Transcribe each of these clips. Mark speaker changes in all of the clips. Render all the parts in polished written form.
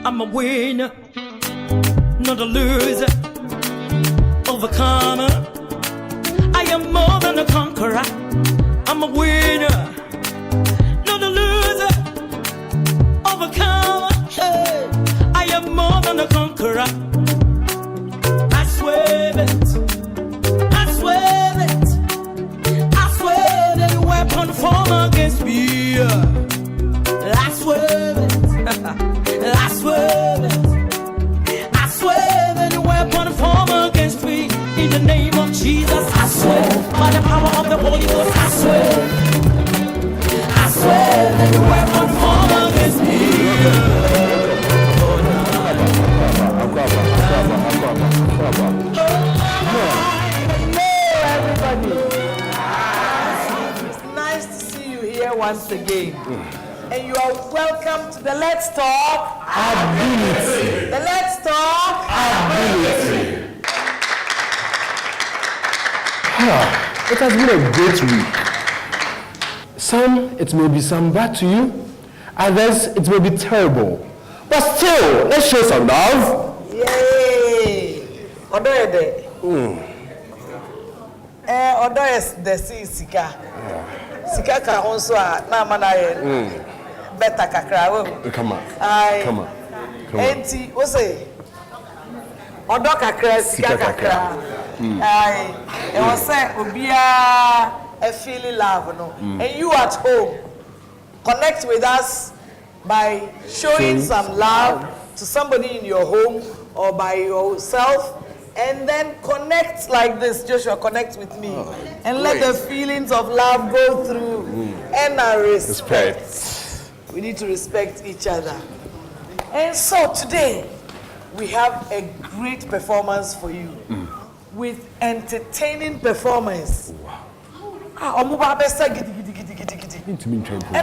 Speaker 1: I'm a winner, not a loser, overcomer. I am more than a conqueror. I'm a winner, not a loser, overcomer. Hey, I am more than a conqueror. I swear it, I swear it, I swear that the weapon formed against me. I swear it. I swear it. I swear that the weapon formed against me in the name of Jesus. I swear by the power of the Holy Ghost. I swear that the weapon formed against me.
Speaker 2: Hello, everybody. It's nice to see you here once again. And you are welcome to the Let's Talk
Speaker 3: Ability.
Speaker 2: The Let's Talk
Speaker 3: Ability. It has been a great week. Some, it may be some bad to you. Others, it may be terrible. But still, let's show some love.
Speaker 2: Yay! Odoyede. Odoyes the Sika. Sika ka also na manaye. Better kakra.
Speaker 3: Come on. Come on.
Speaker 2: Enti, what say? Odo kakra, sika kakra. Aye. And what say? Obia a feeling love, no. And you at home, connect with us by showing some love to somebody in your home or by yourself, and then connect like this. Joshua, connect with me, and let the feelings of love go through and our respect. We need to respect each other. And so today, we have a great performance for you with entertaining performance. And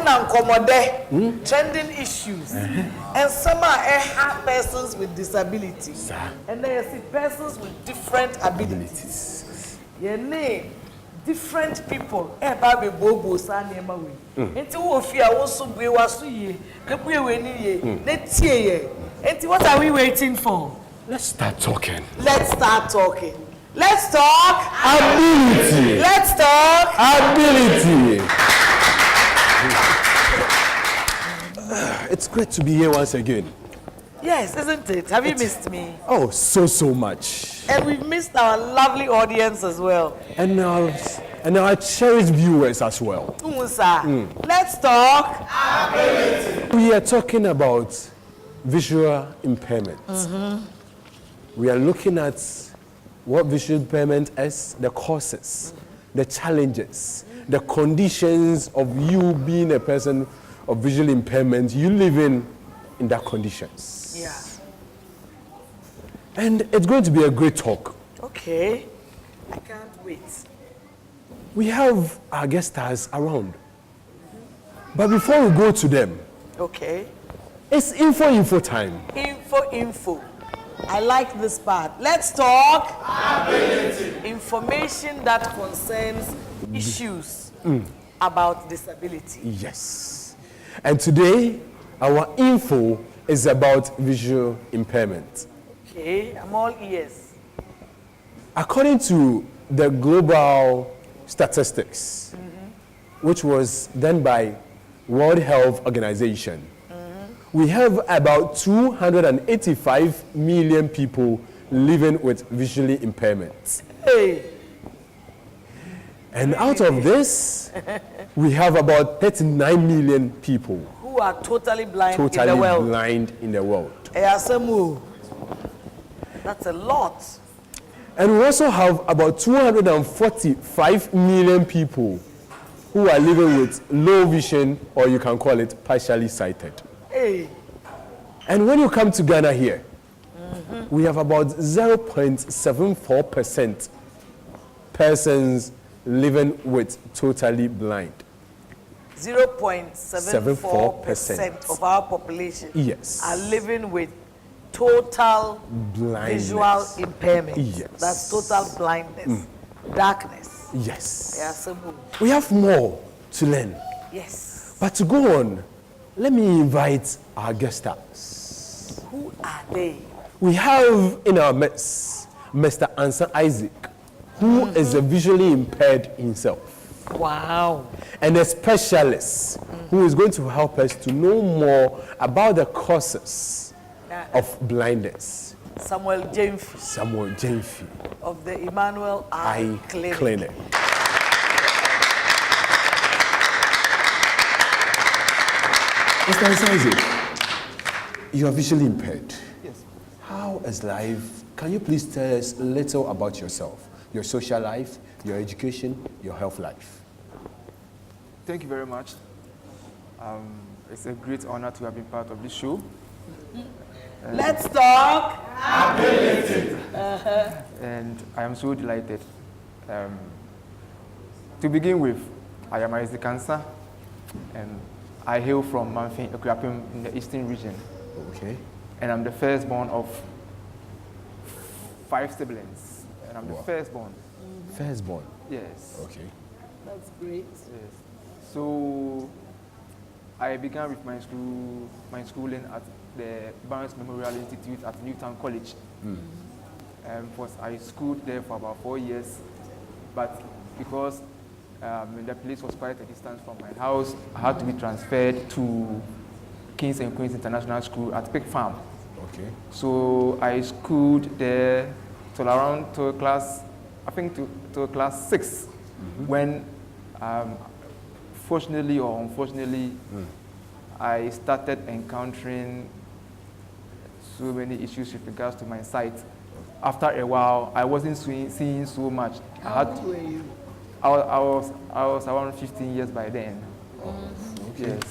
Speaker 2: accommodate trending issues. And some are persons with disabilities. And there are persons with different abilities. Your name. Different people, baby bobo sanema we. Enti wo fia wo so bue waso ye, na bue we ni ye, na tie ye. Enti what are we waiting for?
Speaker 3: Let's start talking.
Speaker 2: Let's start talking. Let's talk
Speaker 3: ability.
Speaker 2: Let's talk
Speaker 3: ability. It's great to be here once again.
Speaker 2: Yes, isn't it? Have you missed me?
Speaker 3: Oh, so much.
Speaker 2: And we've missed our lovely audience as well.
Speaker 3: And our cherished viewers as well.
Speaker 2: Let's talk ability.
Speaker 3: We are talking about visual impairment. We are looking at what visual impairment is, the causes, the challenges, the conditions of you being a person of visual impairment, you living in that conditions.
Speaker 2: Yeah.
Speaker 3: And it's going to be a great talk.
Speaker 2: Okay. I can't wait.
Speaker 3: We have our guest stars around. But before we go to them,
Speaker 2: okay,
Speaker 3: it's info time.
Speaker 2: Info. I like this part. Let's talk ability. Information that concerns issues about disability.
Speaker 3: Yes. And today, our info is about visual impairment.
Speaker 2: Okay, I'm all ears.
Speaker 3: According to the global statistics, which was done by World Health Organization, we have about 285 million people living with visually impairment.
Speaker 2: Hey.
Speaker 3: And out of this, we have about 39 million people
Speaker 2: who are totally blind in the world.
Speaker 3: Blind in the world.
Speaker 2: That's a lot.
Speaker 3: And we also have about 245 million people who are living with low vision, or you can call it partially sighted.
Speaker 2: Hey.
Speaker 3: And when you come to Ghana here, we have about 0.74% persons living with totally blind.
Speaker 2: 0.74% of our population are living with total
Speaker 3: blindness.
Speaker 2: Visual impairment.
Speaker 3: Yes.
Speaker 2: That's total blindness, darkness.
Speaker 3: Yes. We have more to learn.
Speaker 2: Yes.
Speaker 3: But to go on, let me invite our guest stars.
Speaker 2: Who are they?
Speaker 3: We have in our midst Mr. Ansa Isaac, who is a visually impaired himself.
Speaker 2: Wow.
Speaker 3: And a specialist who is going to help us to know more about the causes of blindness.
Speaker 2: Samuel Jamefi
Speaker 3: Samuel Jamefi
Speaker 2: of the Emmanuel Eye Clinic.
Speaker 3: Mr. Isaac, you are visually impaired.
Speaker 4: Yes.
Speaker 3: How is life? Can you please tell us a little about yourself, your social life, your education, your health life?
Speaker 4: Thank you very much. It's a great honor to have been part of this show.
Speaker 2: Let's talk.
Speaker 4: And I am so delighted. To begin with, I am Isaac Ansa, and I hail from Manfin, Ekrapim in the eastern region.
Speaker 3: Okay.
Speaker 4: And I'm the firstborn of 5 siblings. And I'm the firstborn.
Speaker 3: Firstborn.
Speaker 4: Yes.
Speaker 3: Okay.
Speaker 2: That's great.
Speaker 4: Yes. So I began with my schooling at the Barnes Memorial Institute at Newtown College. I schooled there for about 4 years, but because the place was quite a distance from my house, I had to be transferred to Kings and Queens International School at Pig Farm.
Speaker 3: Okay.
Speaker 4: So I schooled there till around to class 6, when fortunately or unfortunately, I started encountering so many issues with regards to my sight. After a while, I wasn't seeing so much.
Speaker 2: How old were you?
Speaker 4: I was around 15 years by then.
Speaker 3: Okay.
Speaker 4: Yes,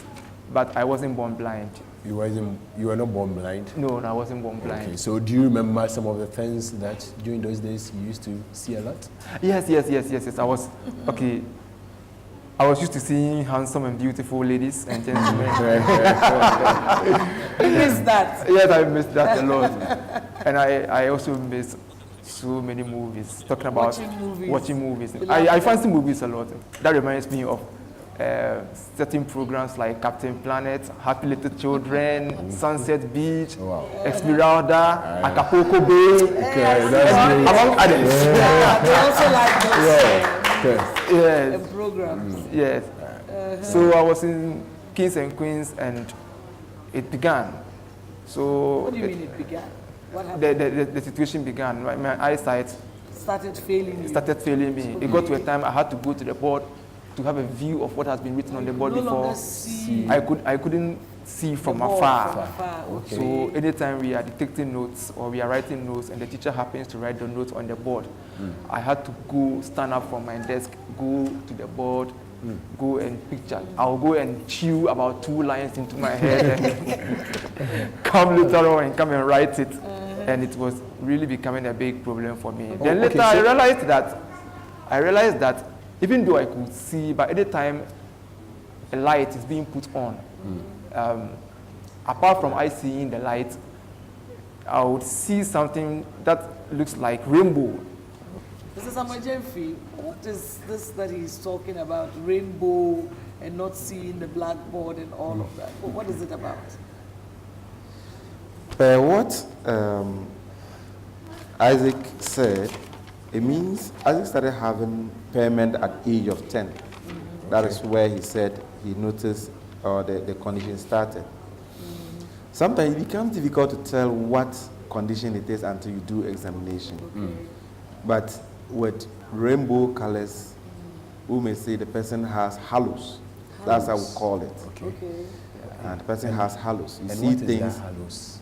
Speaker 4: but I wasn't born blind.
Speaker 3: You were not born blind?
Speaker 4: No, I wasn't born blind.
Speaker 3: Okay, so do you remember some of the things that during those days you used to see a lot?
Speaker 4: Yes. I was, okay. I was used to seeing handsome and beautiful ladies and gentlemen.
Speaker 2: You missed that.
Speaker 4: Yes, I missed that a lot. And I also missed so many movies, talking about watching movies. I fancy movies a lot. That reminds me of certain programs like Captain Planet, Happy Little Children, Sunset Beach, Esmeralda, Acapulco Bay, among others.
Speaker 2: Yeah, they also like those programs.
Speaker 4: Yes. So I was in Kings and Queens, and it began. So
Speaker 2: What do you mean it began? What happened?
Speaker 4: the situation began. My eyesight
Speaker 2: Started failing you.
Speaker 4: started failing me. It got to a time I had to go to the board to have a view of what has been written on the board
Speaker 2: No
Speaker 4: before.
Speaker 2: longer see
Speaker 4: I couldn't see from
Speaker 2: the board
Speaker 4: afar.
Speaker 2: from afar. Okay.
Speaker 4: So anytime we are dictating notes or we are writing notes and the teacher happens to write the notes on the board, I had to go stand up from my desk, go to the board, go and picture. I'll go and chew about 2 lines into my head and come later on and come and write it. And it was really becoming a big problem for me. Then later I realized that even though I could see, but any time a light is being put on, apart from I seeing the light, I would see something that looks like rainbow.
Speaker 2: Mr. Samuel Jamefi, what is this that he's talking about, rainbow and not seeing the blackboard and all of that? What is it about?
Speaker 5: Isaac said, it means Isaac started having impairment at age of 10. That is where he said he noticed the condition started. Sometimes it becomes difficult to tell what condition it is until you do examination. But with rainbow colors, we may say the person has halos. That's how we call it.
Speaker 2: Okay.
Speaker 5: And the person has halos. You
Speaker 3: And
Speaker 5: see
Speaker 3: what is
Speaker 5: things.
Speaker 3: that halos?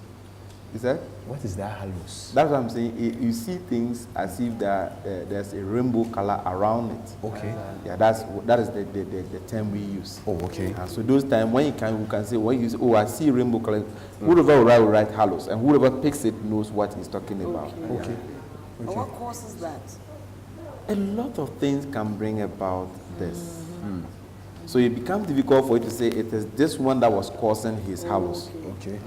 Speaker 5: Is that?
Speaker 3: What is that halos?
Speaker 5: That's what I'm saying. You see things as if there's a rainbow color around it.
Speaker 3: Okay.
Speaker 5: Yeah, that is the term we use.
Speaker 3: Oh, okay.
Speaker 5: And so those times when you can say, when you say, oh, I see rainbow color, whoever will write halos, and whoever picks it knows what he's talking about.
Speaker 3: Okay.
Speaker 2: And what causes that?
Speaker 5: A lot of things can bring about this. So it becomes difficult for you to say it is this one that was causing his halos.
Speaker 3: Okay.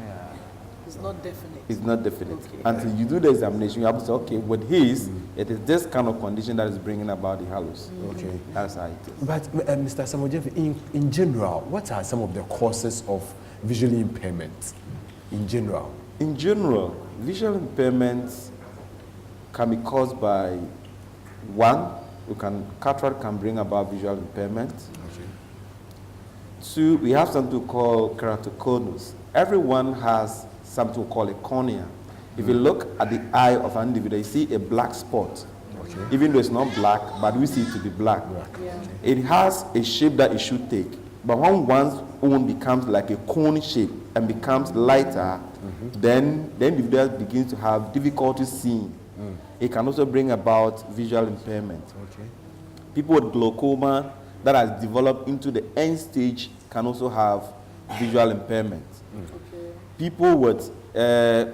Speaker 2: It's not definite.
Speaker 5: It's not definite.
Speaker 2: Okay.
Speaker 5: Until you do the examination, you have to say, okay, with his, it is this kind of condition that is bringing about the halos.
Speaker 3: Okay.
Speaker 5: That's how it is.
Speaker 3: But Mr. Samuel Jamefi, in general, what are some of the causes of visually impairment in general?
Speaker 5: In general, visual impairments can be caused by one, cataract can bring about visual impairment.
Speaker 3: Okay.
Speaker 5: Two, we have something called keratoconus. Everyone has something called a cornea. If you look at the eye of an individual, you see a black spot.
Speaker 3: Okay.
Speaker 5: Even though it's not black, but we see it to be black.
Speaker 2: Yeah.
Speaker 5: It has a shape that it should take. But when one's own becomes like a cone shape and becomes lighter, then the individual begins to have difficulty seeing. It can also bring about visual impairment.
Speaker 3: Okay.
Speaker 5: People with glaucoma that has developed into the end stage can also have visual impairment.
Speaker 2: Okay.
Speaker 5: People with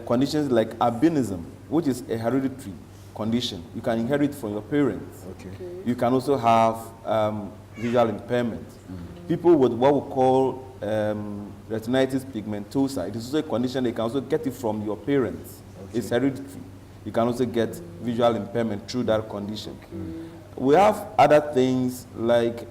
Speaker 5: conditions like albinism, which is a hereditary condition, you can inherit from your parents.
Speaker 3: Okay.
Speaker 5: You can also have visual impairment. People with what we call retinitis pigmentosa, it is also a condition they can also get it from your parents.
Speaker 3: Okay.
Speaker 5: It's hereditary. You can also get visual impairment through that condition. We have other things like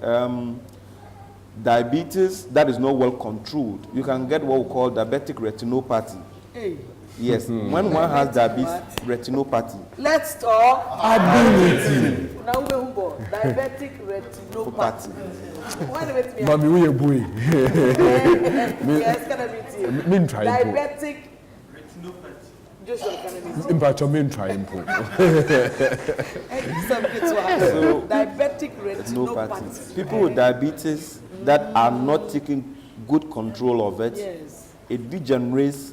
Speaker 5: diabetes that is not well controlled. You can get what we call diabetic retinopathy.
Speaker 2: Hey,
Speaker 5: Yes, when one has diabetes retinopathy,
Speaker 2: let's talk
Speaker 3: Ability.
Speaker 2: now diabetic retinopathy. Why do you mean?
Speaker 3: Mami, we are boy.
Speaker 2: Yes, can I be here?
Speaker 3: Min try impo.
Speaker 2: Diabetic retinopathy. Joshua, can I be here?
Speaker 3: Impacho min try impo.
Speaker 2: So, diabetic retinopathy.
Speaker 5: retinopathy. People with diabetes that are not taking good control of it,
Speaker 2: Yes.
Speaker 5: it degenerates,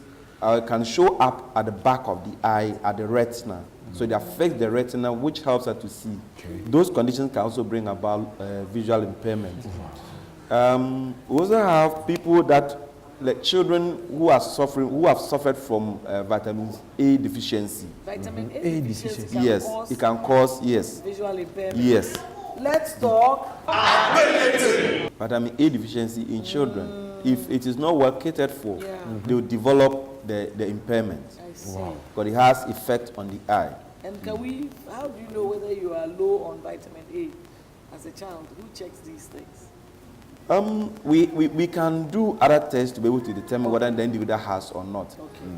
Speaker 5: can show up at the back of the eye, at the retina. So it affects the retina, which helps her to see. Those conditions can also bring about visual impairment. We also have people that, like children who are suffering, who have suffered from vitamin A deficiency.
Speaker 2: Vitamin A deficiency can
Speaker 5: Yes,
Speaker 2: cause
Speaker 5: it can cause, yes,
Speaker 2: visual impairment.
Speaker 5: yes,
Speaker 2: Let's talk.
Speaker 5: vitamin A deficiency in children. If it is not well catered for,
Speaker 2: Yeah.
Speaker 5: they will develop the impairment.
Speaker 2: I see.
Speaker 5: But it has effect on the eye.
Speaker 2: And how do you know whether you are low on vitamin A as a child? Who checks these things?
Speaker 5: We can do other tests to be able to determine whether the individual has or not.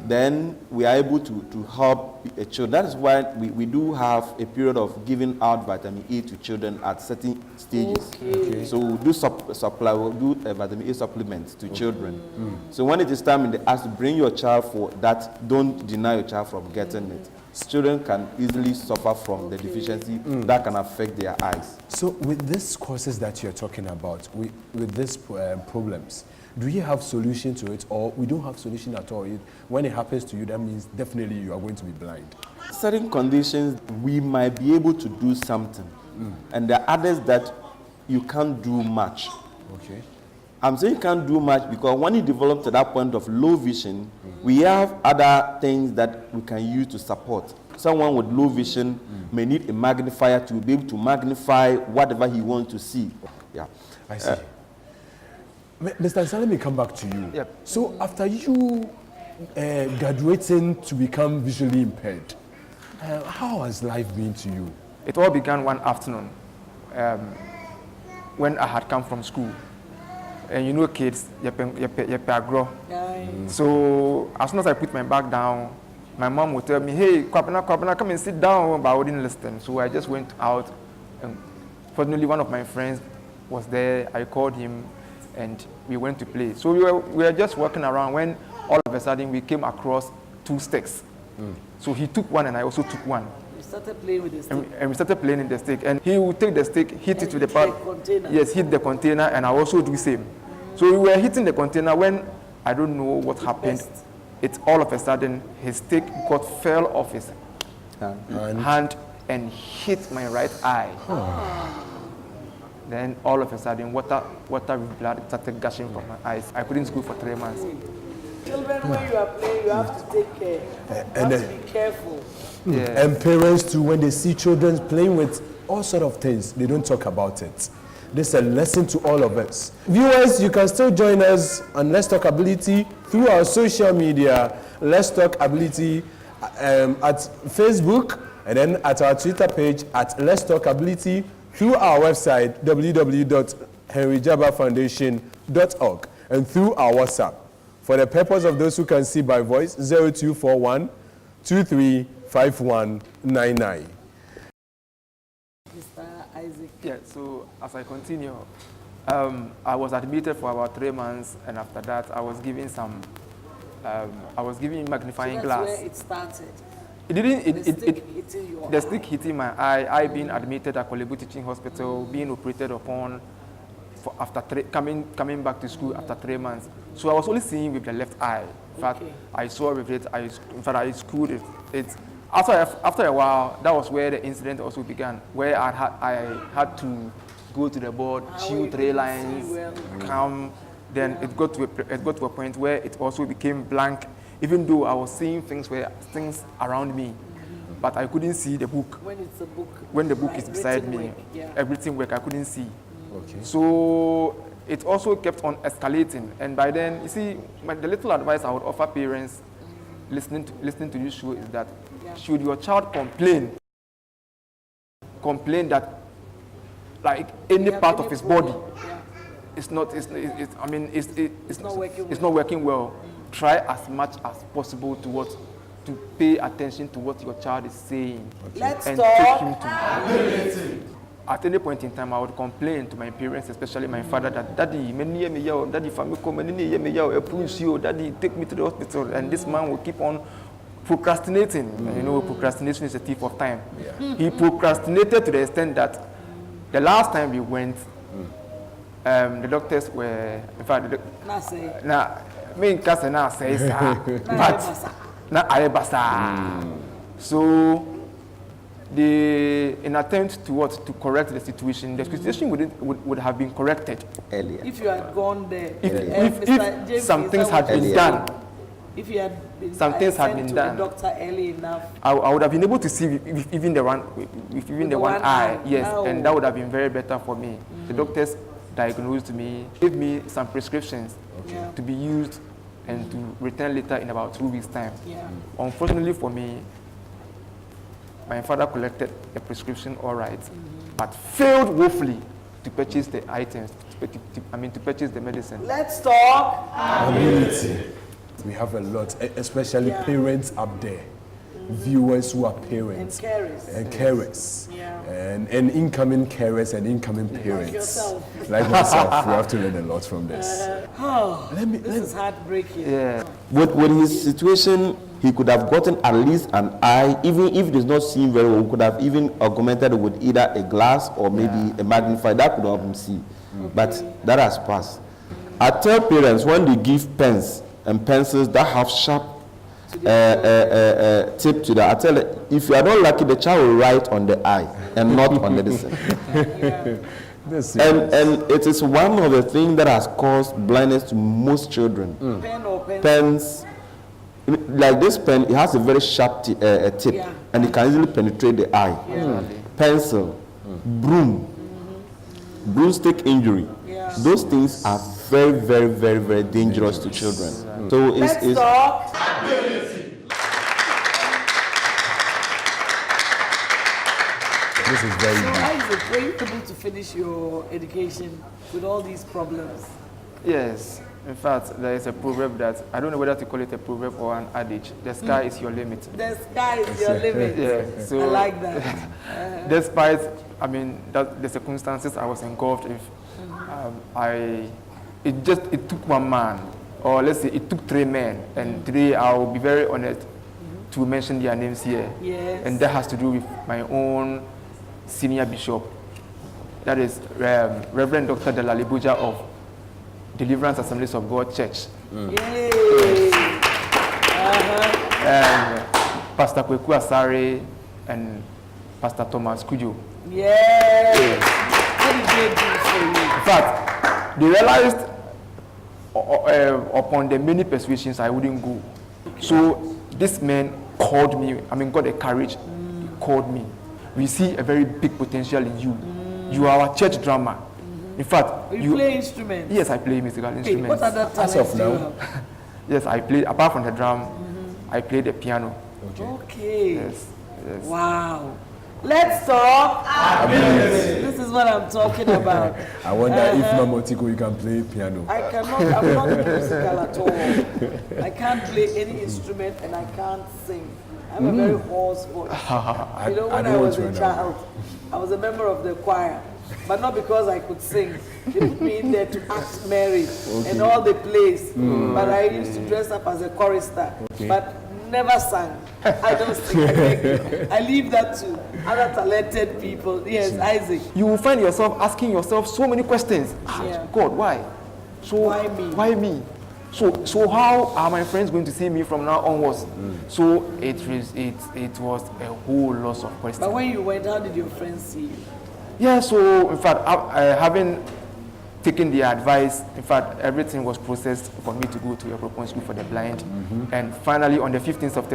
Speaker 5: Then we are able to help a child. That is why we do have a period of giving out vitamin A to children at certain stages.
Speaker 2: Okay.
Speaker 5: So we'll do we'll do vitamin A supplements to children. So when it is time in the ask to bring your child for that, don't deny your child from getting it. Children can easily suffer from the deficiency that can affect their eyes.
Speaker 3: So with these causes that you're talking about, with these problems, do you have solution to it, or we don't have solution at all? When it happens to you, that means definitely you are going to be blind.
Speaker 5: Certain conditions, we might be able to do something. And there are others that you can't do much.
Speaker 3: Okay.
Speaker 5: I'm saying you can't do much because when you develop to that point of low vision, we have other things that we can use to support. Someone with low vision may need a magnifier to be able to magnify whatever he wants to see. Yeah.
Speaker 3: I see. Mr. Ansah, let me come back to you.
Speaker 4: Yep.
Speaker 3: So after you graduating to become visually impaired, how has life been to you?
Speaker 4: It all began one afternoon when I had come from school. And you know kids, you grow. So as soon as I put my bag down, my mom would tell me, hey, Kwapena, come and sit down, but I wouldn't listen. So I just went out, and fortunately one of my friends was there. I called him, and we went to play. So we were just walking around when all of a sudden we came across 2 sticks. So he took one and I also took one.
Speaker 2: You started playing with the stick.
Speaker 4: And we started playing in the stick. And he would take the stick, hit it with the
Speaker 2: hit
Speaker 4: part.
Speaker 2: the container.
Speaker 4: Yes, hit the container, and I also do the same. So we were hitting the container when I don't know what happened.
Speaker 2: burst.
Speaker 4: It all of a sudden his stick fell off his hand and hit my right eye. Then all of a sudden water with blood started gushing from my eyes. I couldn't school for 3 months.
Speaker 2: Children, when you are playing, you have to take care. You have to be careful.
Speaker 4: Yes.
Speaker 3: And parents too, when they see children playing with all sort of things, they don't talk about it. This is a lesson to all of us. Viewers, you can still join us on Let's Talk Ability through our social media, Let's Talk Ability at Facebook, and then at our Twitter page at Let's Talk Ability, through our website www.henryjabafoundation.org, and through our WhatsApp For the purpose of those who can see by voice, 0241 235199.
Speaker 2: Mr. Isaac.
Speaker 4: Yeah, so as I continue, I was admitted for about 3 months, and after that, I was given magnifying
Speaker 2: That's
Speaker 4: glass.
Speaker 2: where it started.
Speaker 4: It didn't.
Speaker 2: The stick hitting your
Speaker 4: The stick hitting my eye. I being admitted at Kolebu Teaching Hospital, being operated upon, for after coming back to school after 3 months. So I was only seeing with the left eye. In fact, I saw with it. I screwed it. After a while, that was where the incident also began, where I had to go to the board, chew 3 lines, come. Then it got to a point where it also became blank, even though I was seeing things around me, but I couldn't see the book.
Speaker 2: When it's a book.
Speaker 4: When the book
Speaker 2: like
Speaker 4: is beside me,
Speaker 2: yeah.
Speaker 4: everything work, I couldn't see.
Speaker 3: Okay.
Speaker 4: So it also kept on escalating, and by then, you see, the little advice I would offer parents listening to this show is that should your child complain that like any part of his body, it's not working well. Try as much as possible to pay attention to what your child is saying.
Speaker 2: Let's
Speaker 4: and
Speaker 2: talk.
Speaker 4: take him to at any point in time, I would complain to my parents, especially my father, that daddy, daddy, take me to the hospital, and this man will keep on procrastinating. And you know, procrastination is a thief of time. Yeah. He procrastinated to the extent that the last time we went, the doctors were, in fact, so in attempt to correct the situation would have been corrected
Speaker 5: earlier.
Speaker 2: If you had gone there,
Speaker 4: if some things had been done.
Speaker 2: If you had been
Speaker 4: some things had been done,
Speaker 2: doctor early enough,
Speaker 4: I would have been able to see with even the one eye, yes, and that would have been very better for me. The doctors diagnosed me, gave me some prescriptions to be used and to return later in about 2 weeks' time.
Speaker 2: Yeah.
Speaker 4: Unfortunately for me, my father collected the prescription all right, but failed woefully to purchase the items, to purchase the medicine.
Speaker 2: Let's talk.
Speaker 3: Ability. We have a lot, especially parents up there, viewers who are parents, and carers, and incoming carers and incoming parents. Like myself, we have to learn a lot from this.
Speaker 2: This is heartbreaking.
Speaker 4: Yeah.
Speaker 5: With his situation, he could have gotten at least an eye, even if it is not seen very well. We could have even augmented with either a glass or maybe a magnifier. That could help him see. But that has passed. I tell parents, when they give pens and pencils that have sharp tip to that, I tell them, if you are not lucky, the child will write on the eye and not on the distance. And it is one of the things that has caused blindness to most children.
Speaker 2: Pen or pencil?
Speaker 5: Pens, like this pen, it has a very sharp tip, and it can easily penetrate the eye. Pencil, broom, broomstick injury. Those things are very, very, very, very dangerous to children. So
Speaker 2: Let's talk.
Speaker 3: This is very
Speaker 2: So
Speaker 3: deep.
Speaker 2: Isaac, were you able to finish your education with all these problems?
Speaker 4: Yes. In fact, there is a proverb that, I don't know whether to call it a proverb or an adage, the sky is your limit.
Speaker 2: The sky is your limit.
Speaker 4: Yeah, so
Speaker 2: I like that.
Speaker 4: Despite, the circumstances I was engulfed in, it took one man, or let's say it took 3 men, and today I will be very honest to mention their names here.
Speaker 2: Yes.
Speaker 4: And that has to do with my own senior bishop, that is Reverend Dr. Delalibuja of Deliverance Assemblies of God Church.
Speaker 2: Yay!
Speaker 4: And Pastor Kweku Asare and Pastor Thomas Kujo.
Speaker 2: Yes! What did they do for you?
Speaker 4: In fact, they realized upon the many persuasions I wouldn't go. So this man called me, got the courage, he called me. We see a very big potential in you. You are our church drummer. In fact,
Speaker 2: you play instruments?
Speaker 4: Yes, I play musical instruments.
Speaker 2: What other talents do you have?
Speaker 4: Yes, I play, apart from the drum, I play the piano.
Speaker 2: Okay.
Speaker 4: Yes.
Speaker 2: Wow. Let's talk. This is what I'm talking about.
Speaker 3: I wonder if Mamotiko you can play piano.
Speaker 2: I cannot, I'm not musical at all. I can't play any instrument and I can't sing. I have a very hoarse voice. You know, when I was a child, I was a member of the choir, but not because I could sing. They put me in there to act Mary and all the plays. But I used to dress up as a chorister, but never sang. I don't sing. I leave that to other talented people. Yes, Isaac.
Speaker 4: You will find yourself asking yourself so many questions.
Speaker 2: Yeah.
Speaker 4: God, why? So
Speaker 2: Why me?
Speaker 4: Why me? So how are my friends going to see me from now onwards? So it was a whole lot of questions.
Speaker 2: But when you went, how did your friends see you?
Speaker 4: Yeah, so in fact, having taken their advice, in fact, everything was processed for me to go to a proposed school for the blind. And finally, on the 15th of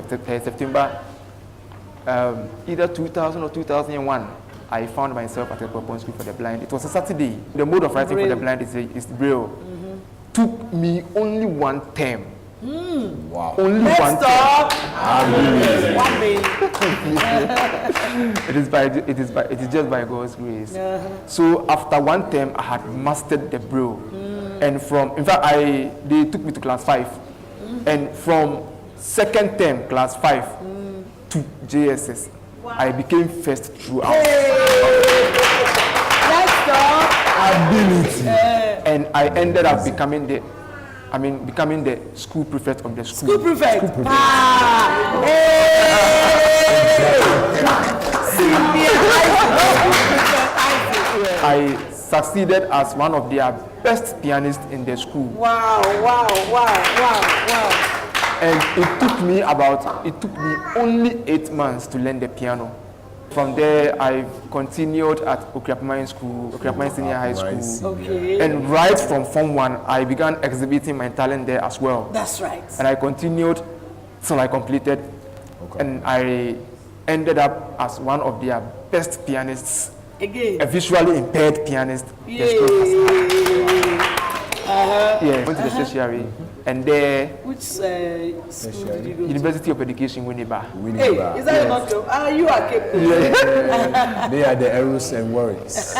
Speaker 4: September, either 2000 or 2001, I found myself at a proposed school for the blind. It was a Saturday. The mode of writing for the blind is Braille. Took me only one term.
Speaker 3: Wow.
Speaker 4: Only
Speaker 2: Let's
Speaker 4: one
Speaker 2: talk.
Speaker 4: term. It is just by God's grace. So after one term, I had mastered the Braille. And in fact, they took me to class 5. And from second term, class 5, to JSS, I became first throughout.
Speaker 2: Let's talk.
Speaker 3: Ability.
Speaker 4: And I ended up becoming the school prefect of the school.
Speaker 2: School prefect.
Speaker 4: I succeeded as one of their best pianists in the school.
Speaker 2: Wow.
Speaker 4: And it took me only 8 months to learn the piano. From there, I continued at Okriapamai School, Okriapamai Senior High School.
Speaker 2: Okay.
Speaker 4: And right from Form 1, I began exhibiting my talent there as well.
Speaker 2: That's right.
Speaker 4: And I continued till I completed. And I ended up as one of their best pianists.
Speaker 2: Again.
Speaker 4: A visually impaired pianist.
Speaker 2: Yay.
Speaker 4: Yeah, went to the tertiary. And there,
Speaker 2: Which school did you go to?
Speaker 4: University of Education, Winneba.
Speaker 2: Hey, is that not true? You are capable.
Speaker 3: They are the errors and worries.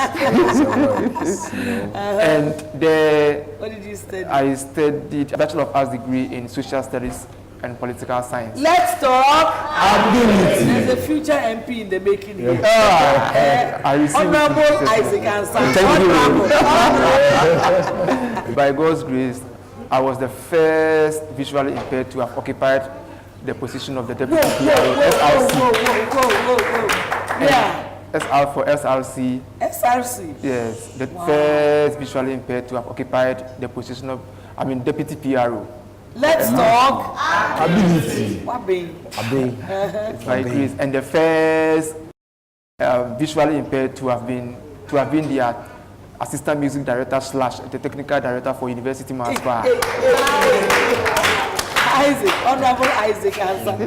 Speaker 4: And there,
Speaker 2: What did you study?
Speaker 4: I studied a Bachelor of Arts degree in Social Studies and Political Science.
Speaker 2: Let's talk.
Speaker 3: Ability.
Speaker 2: There's a future MP in the making here.
Speaker 4: I received
Speaker 2: Honorable Isaac Ansan.
Speaker 4: Thank you.
Speaker 2: Honorable.
Speaker 4: By God's grace, I was the first visually impaired to have occupied the position of the deputy PRO, SRC.
Speaker 2: Whoa. Yeah.
Speaker 4: SR for SRC.
Speaker 2: SRC.
Speaker 4: Yes, the first visually impaired to have occupied the position of, deputy PRO.
Speaker 2: Let's talk.
Speaker 3: Ability.
Speaker 2: Wabi.
Speaker 4: By grace, and the first visually impaired to have been the assistant music director / the technical director for University Maspa.
Speaker 2: Isaac, Honorable Isaac Ansan.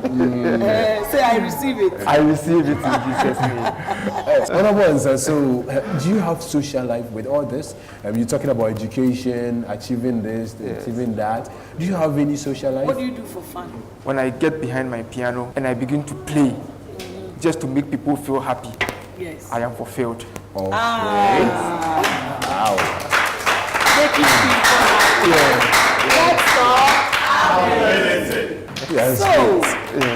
Speaker 2: Say I receive it.
Speaker 4: I receive it in Jesus' name.
Speaker 3: Honorable Ansan, so do you have social life with all this? You're talking about education, achieving this, achieving that. Do you have any social life?
Speaker 2: What do you do for fun?
Speaker 4: When I get behind my piano and I begin to play, just to make people feel happy,
Speaker 2: Yes.
Speaker 4: I am fulfilled.
Speaker 3: Okay.
Speaker 2: Wow.
Speaker 3: Wow.
Speaker 2: Making people happy. Let's talk.
Speaker 3: Yes,
Speaker 2: So,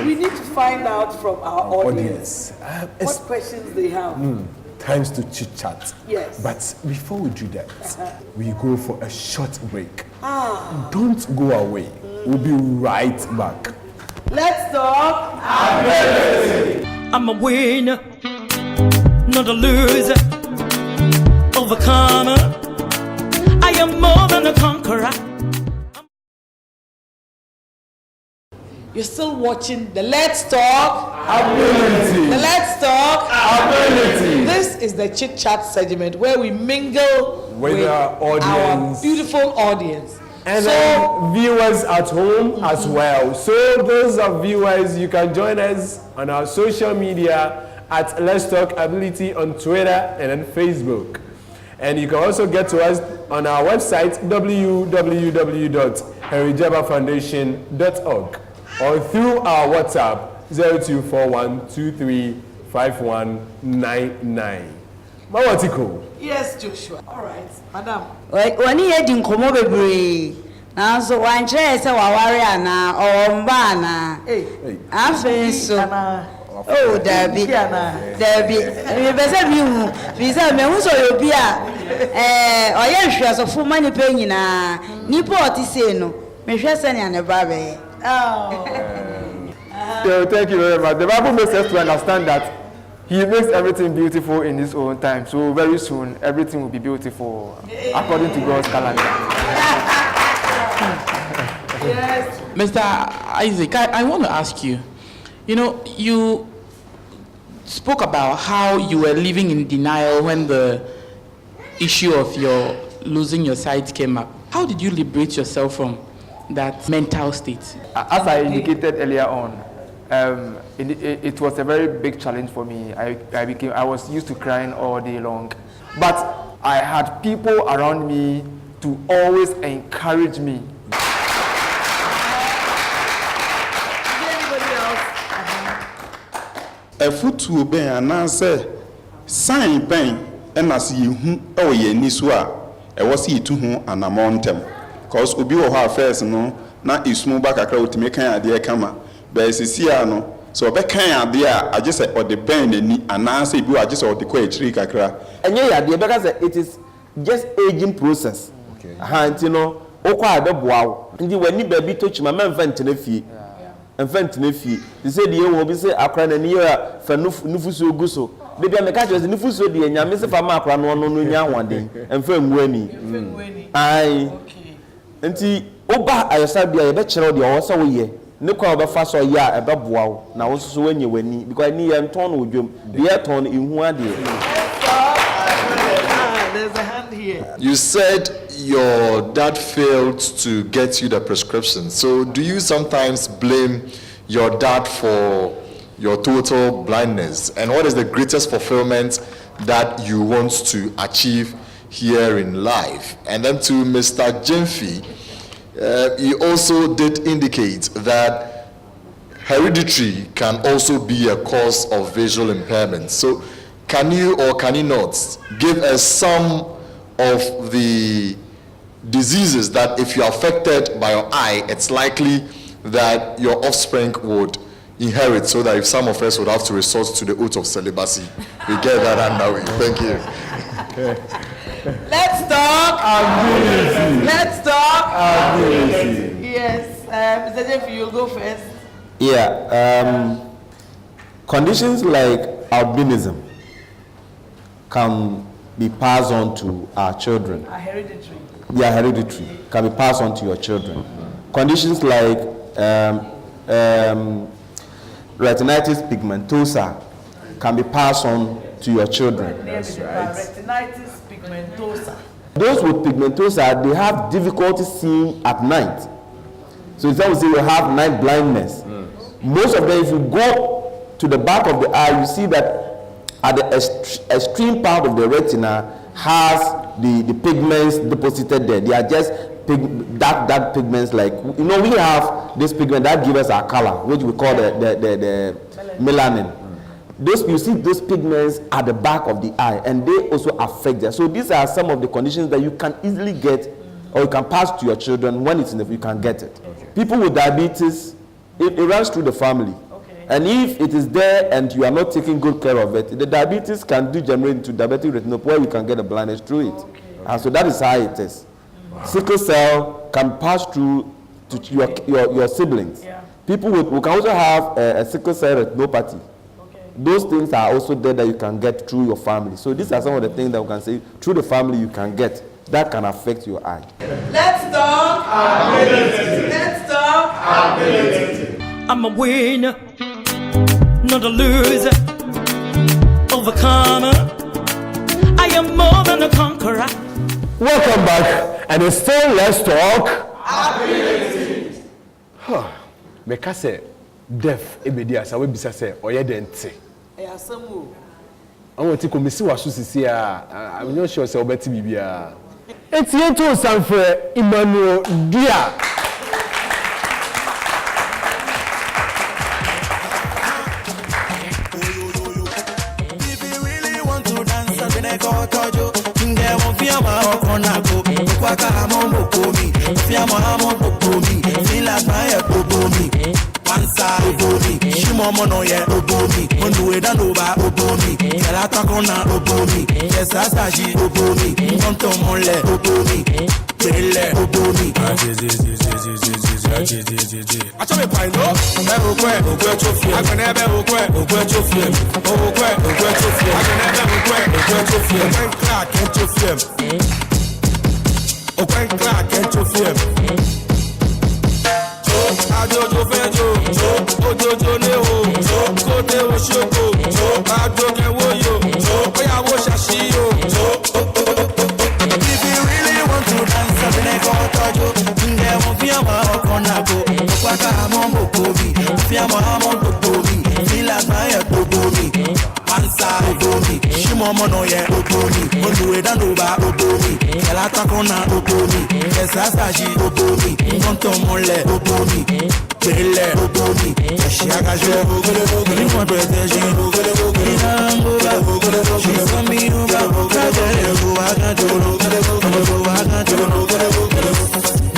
Speaker 2: we need to find out from our audience
Speaker 3: It's
Speaker 2: what questions they have.
Speaker 3: times to chit chat.
Speaker 2: Yes.
Speaker 3: But before we do that, we go for a short break. Don't go away. We'll be right back.
Speaker 2: Let's talk.
Speaker 1: I'm a winner, not a loser, overcomer. I am more than a conqueror.
Speaker 2: You're still watching the Let's Talk.
Speaker 3: Ability.
Speaker 2: The Let's Talk.
Speaker 3: Ability.
Speaker 2: This is the chit chat segment where we mingle
Speaker 3: With our audience.
Speaker 2: our beautiful audience.
Speaker 3: And
Speaker 2: So-
Speaker 3: then viewers at home as well. So those are viewers, you can join us on our social media at Let's Talk Ability on Twitter and on Facebook. And you can also get to us on our website www.henryjabafoundation.org or through our WhatsApp 024123 5199. Mawatiko.
Speaker 2: Yes, Joshua. All right, madam.
Speaker 6: When you had in Como Bebre, now so one chair say Wawariana or Mbana. I'm feeling so. Oh, Debbie, Debbie, you better be Visa Memuso Yopia. Or yes, she has a full money paying na Nipoti Seno, Meshasani and a baby.
Speaker 4: So thank you very much. The Bible makes us to understand that He makes everything beautiful in His own time. So very soon, everything will be beautiful according to God's calendar.
Speaker 2: Yes.
Speaker 7: Mr. Isaac, I want to ask you, you spoke about how you were living in denial when the issue of your losing your sight came up. How did you liberate yourself from that mental state?
Speaker 4: As I indicated earlier on, it was a very big challenge for me. I was used to crying all day long, but I had people around me to always encourage me.
Speaker 8: A foot will be an answer. Sign pain, and I see you, oh, ye niswa, I was see to whom and a mountain. Cause Ubi or her first, no, not is smooth back a crowd to make an idea come. But it's a no. So back can idea, I just said, or the pain and answer you are just or the quay tree cacra.
Speaker 5: And yeah, because it is just aging process. Okay. Wow. And you when you baby touch my man vent in a fee. And vent in a fee. They said you will be say a cran and year for Nufuso Guso. They be a catcher and Nufuso the and Yamisa Famakran one day and firm Winnie. I and see Oba, I said be a bachelor the also ye. No call the fast or ya above wow. Now also when you win because I need and torn with you. The air torn in one day.
Speaker 2: There's a hand here.
Speaker 9: You said your dad failed to get you the prescription. So do you sometimes blame your dad for your total blindness? And what is the greatest fulfillment that you want to achieve here in life? And then to Mr. Jemfi, he also did indicate that hereditary can also be a cause of visual impairment. So can you or can you not give us some of the diseases that if you're affected by your eye, it's likely that your offspring would inherit, so that if some of us would have to resort to the oath of celibacy, we get that underway. Thank you.
Speaker 2: Let's talk. Ability. Let's talk. Ability. Yes. Mr. Jeff, you'll go first.
Speaker 5: Yeah. Conditions like albinism can be passed on to our children.
Speaker 2: Hereditary.
Speaker 5: They are hereditary. Can be passed on to your children. Conditions like retinitis pigmentosa can be passed on to your children.
Speaker 2: That's right. Retinitis pigmentosa.
Speaker 5: Those with pigmentosa, they have difficulty seeing at night. So it's always say you have night blindness. Most of them, if you go to the back of the eye, you see that at the extreme part of the retina has the pigments deposited there. They are just dark pigments, like, we have this pigment that gives us our color, which we call the melanin. You see those pigments at the back of the eye, and they also affect that. So these are some of the conditions that you can easily get, or you can pass to your children. When it's enough, you can get it. Okay. People with diabetes, it runs through the family. And if it is there and you are not taking good care of it, the diabetes can degenerate into diabetic retinopathy, where you can get a blindness through it. And so that is how it is. Sickle cell can pass through to your siblings. People who can also have a sickle cell retinopathy. Those things are also there that you can get through your family. So these are some of the things that we can say through the family you can get that can affect your eye.
Speaker 2: Let's talk ability. Let's talk ability.
Speaker 1: I'm a winner, not a loser, overcomer. I am more than a conqueror.
Speaker 3: Welcome back, and it's still Let's Talk
Speaker 2: Ability.
Speaker 3: Meka say deaf ebedi asa we bisa say oye dente.
Speaker 2: Asamu.
Speaker 3: Awon ti komisi waso sisi I'm not sure say obeti bibia. Etie to Sanfre Emmanuel Dia.
Speaker 1: Okwaka amon bokomi. Fiamo amon bokomi. Fila smaya bokomi. Pansa bokomi. Shimo mono ye bokomi. Onduwe dandoba bokomi. Kela takona bokomi. Kesa saji bokomi. Konto monle bokomi. Tele bokomi. Acho me pai no. Okwe chofi. Agonebe okwe chofi. Okwe chofi. Agonebe okwe chofi. Okwen crack chofi. Okwen crack chofi. Ajojo fejo, ojojo ne ho, kote wo shoko, ajoke wo yo, oya wo shashi yo. If you really want to dance, abine ko tojo, nde mo fi ama okonago, okwaka amon bokobi, fi ama amon bokobi, fila smaya bokobi, pansa bokobi, shimo mono ye bokobi, onduwe dandoba bokobi, kela takona bokobi, kesa saji bokobi, konto mole bokobi. Belle bokobi, shiaga je bokobi, ni mo protege bokobi, ni nangoba bokobi, she from me over bokobi, go agadoro, go agadoro,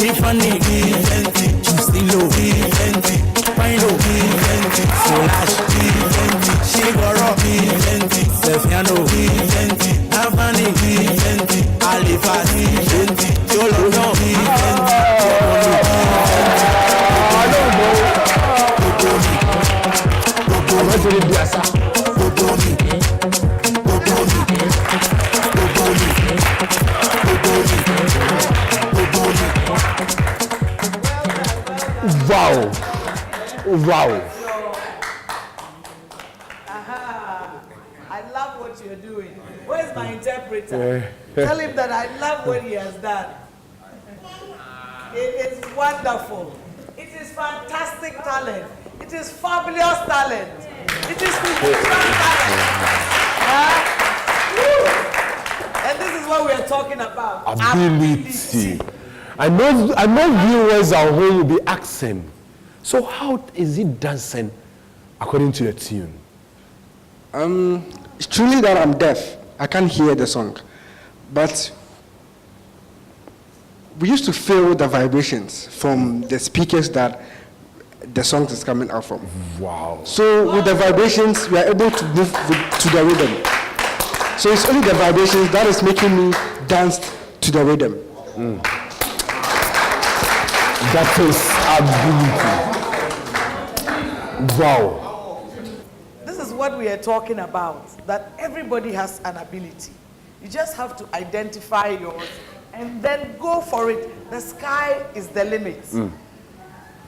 Speaker 1: ni funny plenty, stilo plenty, pino plenty, flash plenty, she goro plenty, Sefiano plenty, Avani plenty, Alifa plenty, Jolo no plenty.
Speaker 3: Wow.
Speaker 2: I love what you're doing. Where's my interpreter? Tell him that I love what he has done. It is wonderful. It is fantastic talent. It is fabulous talent. It is professional talent. And this is what we are talking about.
Speaker 3: Ability. I know viewers at home will be asking, so how is he dancing according to the tune?
Speaker 10: It's truly that I'm deaf. I can't hear the song. But we used to feel the vibrations from the speakers that the song is coming out from.
Speaker 3: Wow.
Speaker 10: So with the vibrations, we are able to move to the rhythm. So it's only the vibrations that is making me dance to the rhythm.
Speaker 3: That is ability. Wow.
Speaker 2: This is what we are talking about, that everybody has an ability. You just have to identify yours and then go for it. The sky is the limit.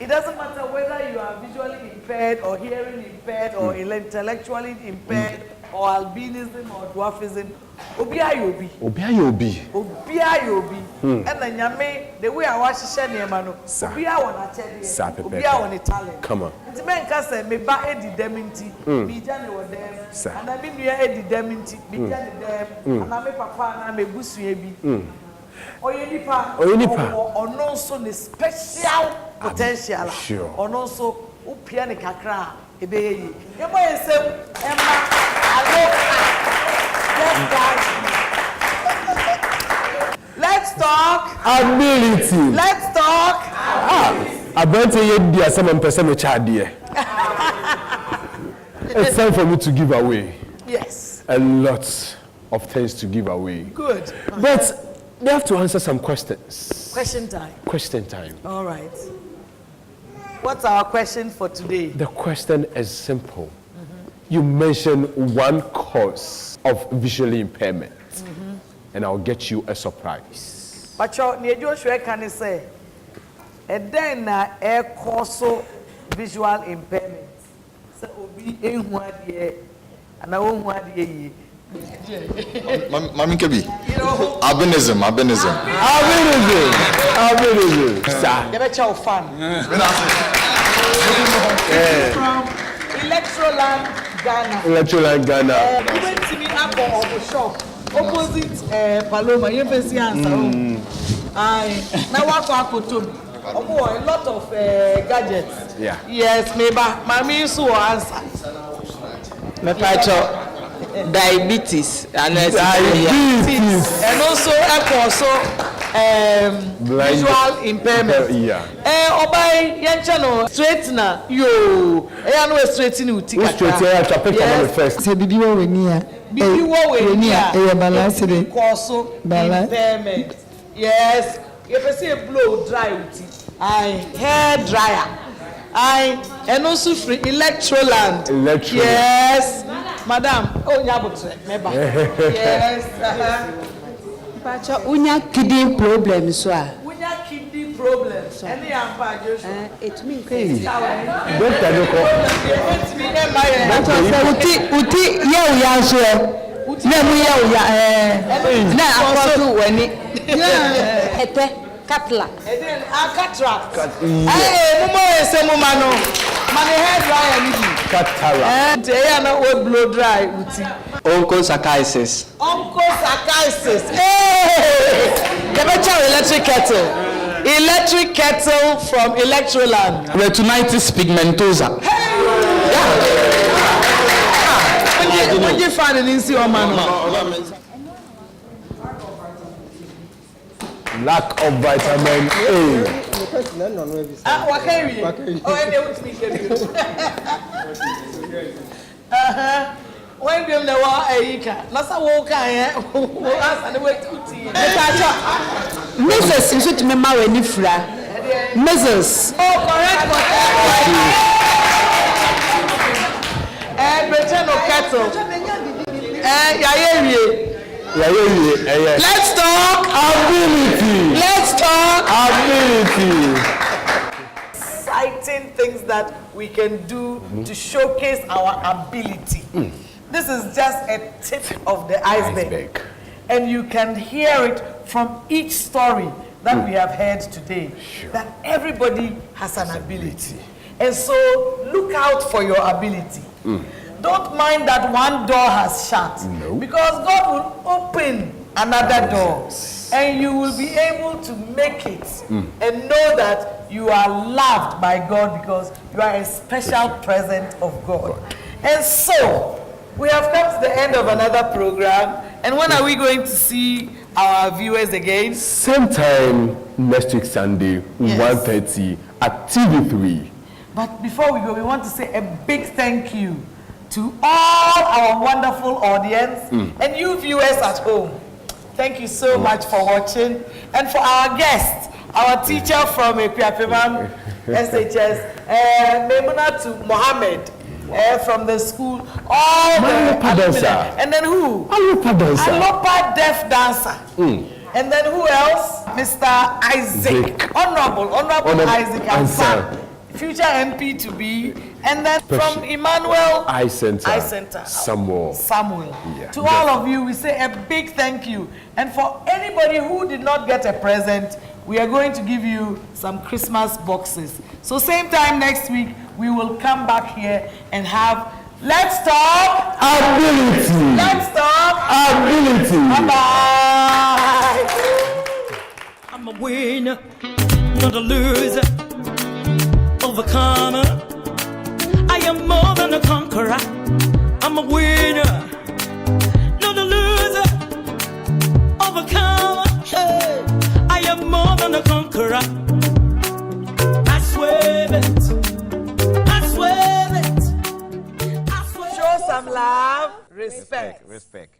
Speaker 2: It doesn't matter whether you are visually impaired or hearing impaired or intellectually impaired or albinism or dwarfism. Obia yobi. And then yame the way I watch Shaniamano. Obia wana chedi. Obia wana talent.
Speaker 3: Come on.
Speaker 2: Nti men kase me ba edi deminti. Me jane wo dem. And I mean you edi deminti. Me jane dem. And I me papa na me busu ebi. Oyenipa. Ono so ne special potential.
Speaker 3: Sure. Ono
Speaker 2: so upia ne kakra ebeye. Yemo yesem emma aloka. Let's talk
Speaker 3: ability.
Speaker 2: Let's talk.
Speaker 3: I bet you dear some person child dear. It's time for me to give away.
Speaker 2: Yes.
Speaker 3: A lot of things to give away.
Speaker 2: Good.
Speaker 3: But they have to answer some questions.
Speaker 2: Question time.
Speaker 3: Question time.
Speaker 2: All right. What's our question for today?
Speaker 3: The question is simple. You mentioned one cause of visual impairment, and I'll get you a surprise.
Speaker 2: But you can say, and then a cause visual impairment. So obi enwa die, and I won't want die.
Speaker 9: Mami Kebi. Albinism.
Speaker 2: Sir. You better fan. From
Speaker 3: Electroland Ghana.
Speaker 2: You went to me up on the shop opposite Paloma. You can see answer. Now what a lot of gadgets.
Speaker 3: Yeah.
Speaker 2: Yes, maybe. Mami used to answer.
Speaker 6: Diabetes and
Speaker 2: and also visual impairment.
Speaker 3: Yeah.
Speaker 2: Obai yenchano straightener yo. No straightening uti.
Speaker 3: Who straighten I have pick on first.
Speaker 10: Say bibi wo weni a.
Speaker 2: Bibi wo weni a.
Speaker 10: E balance de.
Speaker 2: Koso impairment. Yes. If I say blow dry uti. Hair dryer. And also free Electroland. Yes. Madam, oh nyabutre, meba. Yes.
Speaker 6: Pacha unya kidney problem so a.
Speaker 2: Unya kidney problems. Any ampa Joshua.
Speaker 6: It mean crazy.
Speaker 3: Doctor Doko.
Speaker 6: Uti ye uya so e. Na mu ye uya na akoso wani. Ete Catla.
Speaker 2: And then cataract. Hey, mumo ese mumano. Mane hair dryer ni.
Speaker 3: Cataract.
Speaker 2: And they are not old blow dry uti.
Speaker 10: Onchocerciasis.
Speaker 2: Onchocerciasis. Hey! The better electric kettle. Electric kettle from Electroland.
Speaker 7: Retinitis pigmentosa.
Speaker 2: Hey! Yeah. When you find it in see man.
Speaker 3: Lack of vitamin A.
Speaker 2: What can you? Oh, and they want to be careful. When we know Aika, Nasa Walker, and the way to tea.
Speaker 6: Mrs. You should remember when you fra. Mrs.
Speaker 2: Oh, correct. Return of cattle. Let's talk ability. Let's talk ability. Exciting things that we can do to showcase our ability. This is just a tip of the iceberg. And you can hear it from each story that we have heard today. Sure. That everybody has an ability. And so look out for your ability. Don't mind that one door has shut. No. Because God will open another door. And you will be able to make it. And know that you are loved by God because you are a special present of God. And so, we have come to the end of another program. And when are we going to see our viewers again?
Speaker 3: Same time next week Sunday, 1:30 at TV3.
Speaker 2: But before we go, we want to say a big thank you to all our wonderful audience and you viewers at home. Thank you so much for watching. And for our guests, our teacher from Equiapemam SHS, Memunatu Mohammed from the school, all the and then who? Alopa Deaf Dancer. And then who else? Mr. Isaac. Honorable Isaac Answer. Future MP to be, and then from Emmanuel
Speaker 3: I Center Samuel. Yeah.
Speaker 2: To all of you, we say a big thank you. And for anybody who did not get a present, we are going to give you some Christmas boxes. So same time next week, we will come back here and have Let's Talk
Speaker 3: Ability.
Speaker 2: Let's Talk
Speaker 3: Ability.
Speaker 2: Bye-bye.
Speaker 1: I'm a winner, not a loser. Overcomer, I am more than a conqueror. I'm a winner, not a loser. Overcomer, hey, I am more than a conqueror. I swear it, I swear it, I swear.
Speaker 2: Show some love, respect.
Speaker 11: Respect.